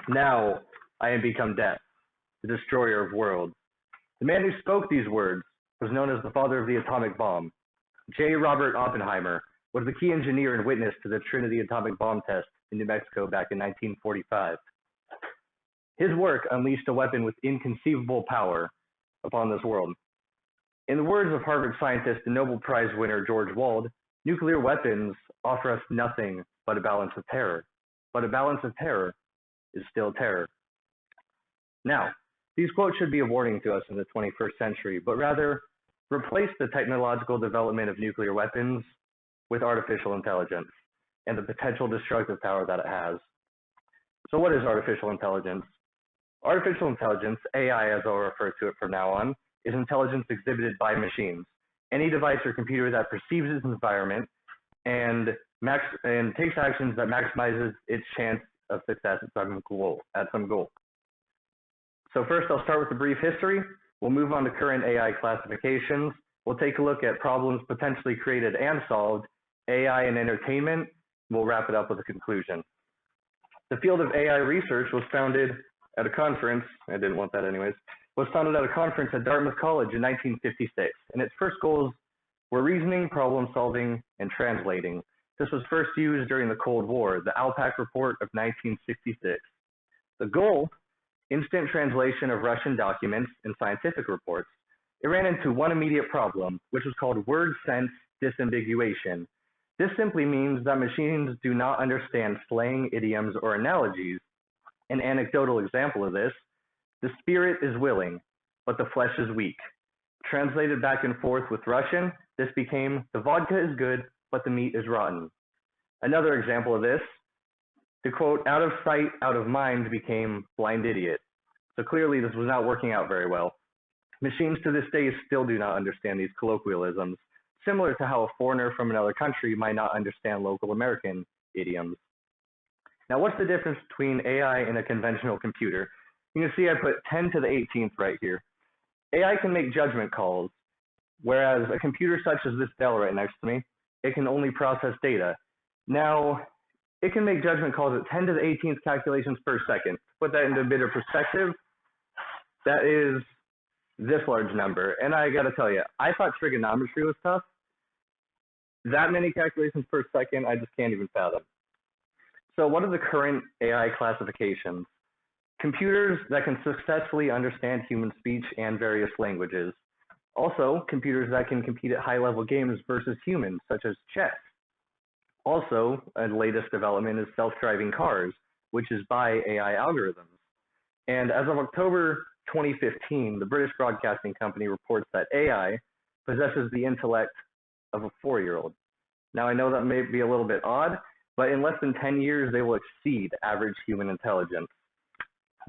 Now I am become death, the destroyer of worlds. The man who spoke these words was known as the father of the atomic bomb. J. Robert Oppenheimer was the key engineer and witness to the Trinity atomic bomb test in New Mexico back in 1945. His work unleashed a weapon with inconceivable power upon this world. In the words of Harvard scientist and Nobel Prize winner George Wald, nuclear weapons offer us nothing but a balance of terror. But a balance of terror is still terror. Now, these quotes should be a warning to us in the 21st century, but rather replace the technological development of nuclear weapons with artificial intelligence and the potential destructive power that it has. So what is artificial intelligence? Artificial intelligence, AI as I'll refer to it from now on, is intelligence exhibited by machines. Any device or computer that perceives its environment and takes actions that maximizes its chance of success at some goal. So first, I'll start with a brief history. We'll move on to current AI classifications. We'll take a look at problems potentially created and solved, AI and entertainment. We'll wrap it up with a conclusion. The field of AI research was founded at a conference, was founded at a conference at Dartmouth College in 1956, and its first goals were reasoning, problem solving, and translating. This was first used during the Cold War, the Alpac Report of 1966. The goal, instant translation of Russian documents and scientific reports. It ran into one immediate problem, which was called word sense disambiguation. This simply means that machines do not understand slang, idioms, or analogies. An anecdotal example of this: the spirit is willing, but the flesh is weak. Translated back and forth with Russian, this became the vodka is good, but the meat is rotten. Another example of this, to quote, out of sight, out of mind became blind idiot. So clearly this was not working out very well. Machines to this day still do not understand these colloquialisms, similar to how a foreigner from another country might not understand local American idioms. Now, what's the difference between AI and a conventional computer? You can see I put 10 to the 18th right here. AI can make judgment calls, whereas a computer such as this Dell right next to me, it can only process data. Now, it can make judgment calls at 10 to the 18th calculations per second. To put that into a bit of perspective, that is this large number. And I gotta tell you, I thought trigonometry was tough. That many calculations per second, I just can't even fathom. So what are the current AI classifications? Computers that can successfully understand human speech and various languages. Also, computers that can compete at high-level games versus humans, such as chess. Also, a latest development is self-driving cars, which is by AI algorithms. And as of October 2015, the British Broadcasting Company reports that AI possesses the intellect of a 4-year-old. Now, I know that may be a little bit odd, but in less than 10 years, they will exceed average human intelligence.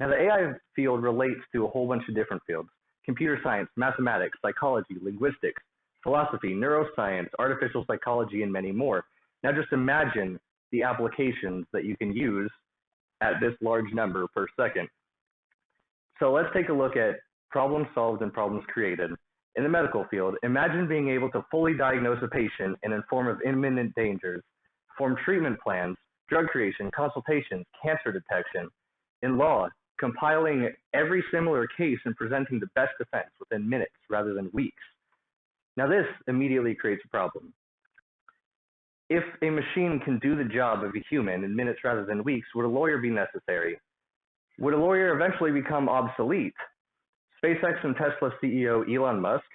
Now, the AI field relates to a whole bunch of different fields: computer science, mathematics, psychology, linguistics, philosophy, neuroscience, artificial psychology, and many more. Now, just imagine the applications that you can use at this large number per second. So let's take a look at problems solved and problems created. In the medical field, imagine being able to fully diagnose a patient and inform of imminent dangers, form treatment plans, drug creation, consultations, cancer detection. In law, compiling every similar case and presenting the best defense within minutes rather than weeks. Now this immediately creates a problem. If a machine can do the job of a human in minutes rather than weeks, would a lawyer be necessary? Would a lawyer eventually become obsolete? SpaceX and Tesla CEO Elon Musk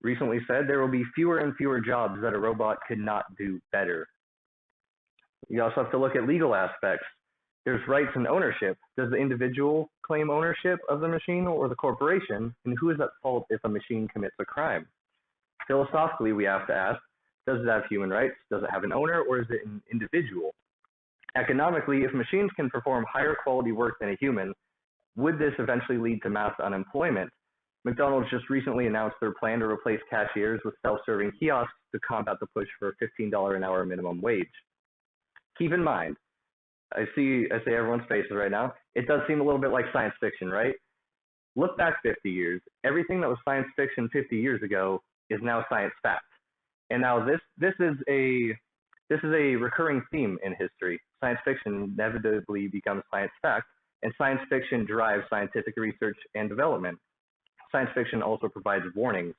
recently said there will be fewer and fewer jobs that a robot could not do better. You also have to look at legal aspects. There's rights and ownership. Does the individual claim ownership of the machine or the corporation? And who is at fault if a machine commits a crime? Philosophically, we have to ask, does it have human rights? Does it have an owner, or is it an individual? Economically, if machines can perform higher quality work than a human, would this eventually lead to mass unemployment? McDonald's just recently announced their plan to replace cashiers with self-serving kiosks to combat the push for a $15 an hour minimum wage. Keep in mind, I see everyone's faces right now. It does seem a little bit like science fiction, right? Look back 50 years. Everything that was science fiction 50 years ago is now science fact. And now this is a recurring theme in history. Science fiction inevitably becomes science fact, and science fiction drives scientific research and development. Science fiction also provides warnings.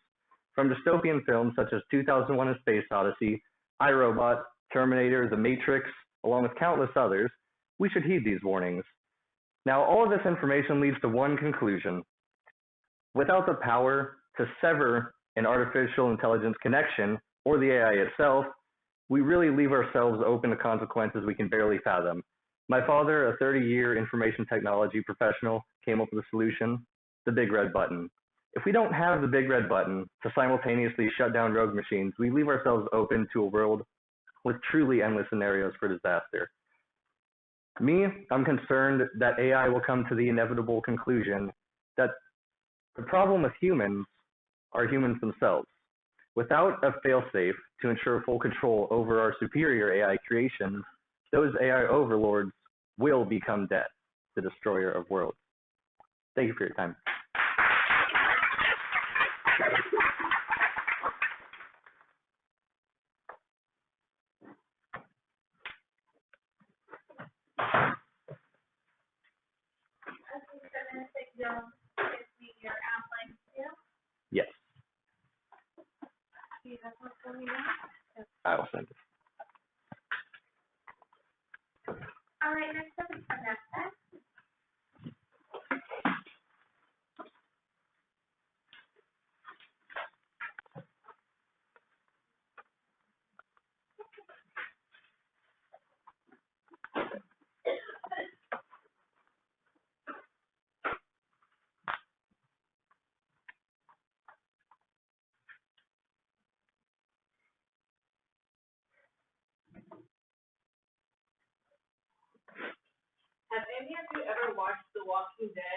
From dystopian films such as 2001: A Space Odyssey, I, Robot, Terminator, The Matrix, along with countless others, we should heed these warnings. Now, all of this information leads to one conclusion. Without the power to sever an artificial intelligence connection or the AI itself, we really leave ourselves open to consequences we can barely fathom. My father, a 30-year information technology professional, came up with a solution: the big red button. If we don't have the big red button to simultaneously shut down rogue machines, we leave ourselves open to a world with truly endless scenarios for disaster. Me, I'm concerned that AI will come to the inevitable conclusion that the problem with humans are humans themselves. Without a failsafe to ensure full control over our superior AI creations, those AI overlords will become death, the destroyer of worlds. Thank you for your time. Yes. I will send it. All right, next up is Vanessa. Have any of you ever watched The Walking Dead?